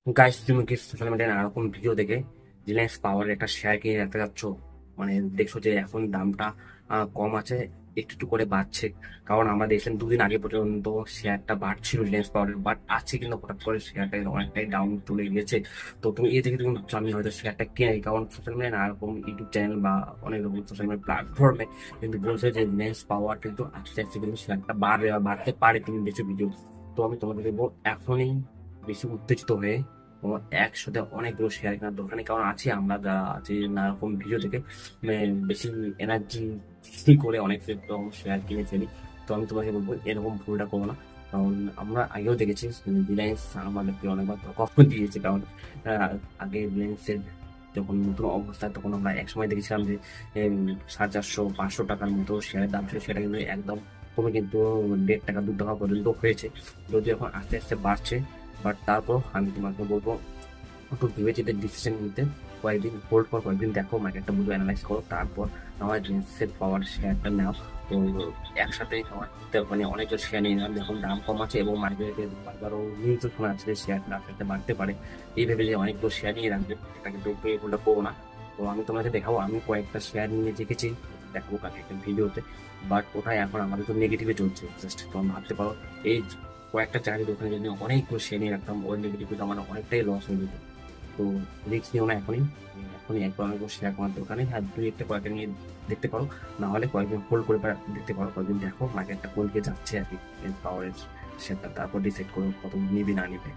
Guys, তুমি কি social মিডিয়ায় নানা রকম ভিডিও দেখে রিলায়েন্স পাওয়ার একটা শেয়ার কিনে রাখতে যাচ্ছ? মানে দেখছো যে এখন দামটা কম আছে, একটু একটু করে বাড়ছে। কারণ আমরা দেখলাম দুদিন আগে পর্যন্ত শেয়ারটা বাড়ছিল রিলায়েন্স পাওয়ারের, বাট আছে কিন্তু হঠাৎ করে শেয়ারটা অনেকটাই ডাউন চলে গেছে। তো তুমি এই থেকে তুমি ভাবছো আমি হয়তো শেয়ারটা কিনে নিই, কারণ সোশ্যাল মিডিয়ায় নানা রকম ইউটিউব চ্যানেল বা অনেক রকম সোশ্যাল মিডিয়া প্ল্যাটফর্মে কিন্তু বলছে যে রিলায়েন্স পাওয়ার কিন্তু আস্তে আস্তে কিন্তু শেয়ারটা বাড়বে বা বাড়তে পারে, তুমি বেশি ভিডিও। তো আমি তোমাদেরকে এখনই বেশি উত্তেজিত হয়ে তোমার একসাথে অনেকগুলো শেয়ার কেনার দরকার নেই। কারণ আছি আমরা যারা আছি নানা রকম ভিডিও থেকে মানে বেশি এনার্জি করে অনেক রকম শেয়ার কিনে ফেলি। তো আমি তোমাকে বলবো এরকম ভুলটা করো না। কারণ আমরা আগেও দেখেছি রিলায়েন্স আমাদেরকে অনেকবার ধোঁকা দিয়েছে। কারণ আগে রিলায়েন্সের যখন নতুন অবস্থায় তখন আমরা একসময় দেখেছিলাম যে 450-500 টাকার মতো শেয়ারের দাম ছিল, সেটা কিন্তু একদম কমে কিন্তু 1.5 টাকা 2 টাকা পর্যন্ত হয়েছে। যদিও এখন আস্তে আস্তে বাড়ছে, বাট তারপর আমি তোমাকে বলবো একটু ভেবেচিন্তে ডিসিশন নিতে। কয়েকদিন হোল্ড কর, কয়েকদিন দেখো, মার্কেটটা বুঝে অ্যানালাইজ করো, তারপর আমার রিলায়েন্সের পাওয়ার শেয়ারটা নাও। তো একসাথে আমার মানে অনেকজন শেয়ার নিয়ে নিলাম, যখন দাম কম আছে এবং মার্কেটে বারবারও নিউজ শোনা যাচ্ছে যে শেয়ারটা আস্তে আস্তে বাড়তে পারে। এই ভেবে যে অনেকগুলো শেয়ার নিয়ে রাখবে, এটা কিন্তু একটু এই ভুলটা করো না। তো আমি তোমাকে দেখাবো, আমি কয়েকটা শেয়ার নিয়ে রেখেছি, দেখাবো কালকে একটা ভিডিওতে। বাট ওটাই এখন আমাদের তো নেগেটিভে চলছে জাস্ট, তোমার ভাবতে পারো এই কয়েকটা চাকরির ওখানে যদি অনেকগুলো শেয়ার নিয়ে রাখতাম, ওই নেগেটিভ আমার অনেকটাই লস হয়ে যেত। তো রিস্ক নিও না এখনই, এখনই একবার অনেকগুলো শেয়ার করার দরকার নেই। আর দুই একটা কয়েকটা নিয়ে দেখতে পারো, না হলে কয়েকদিন হোল্ড করে দেখতে পারো, কয়েকদিন দেখো মার্কেটটা কোন দিকে যাচ্ছে আর কি পাওয়ারের শেয়ারটা, তারপর ডিসাইড করো কত নিবি না নিবে।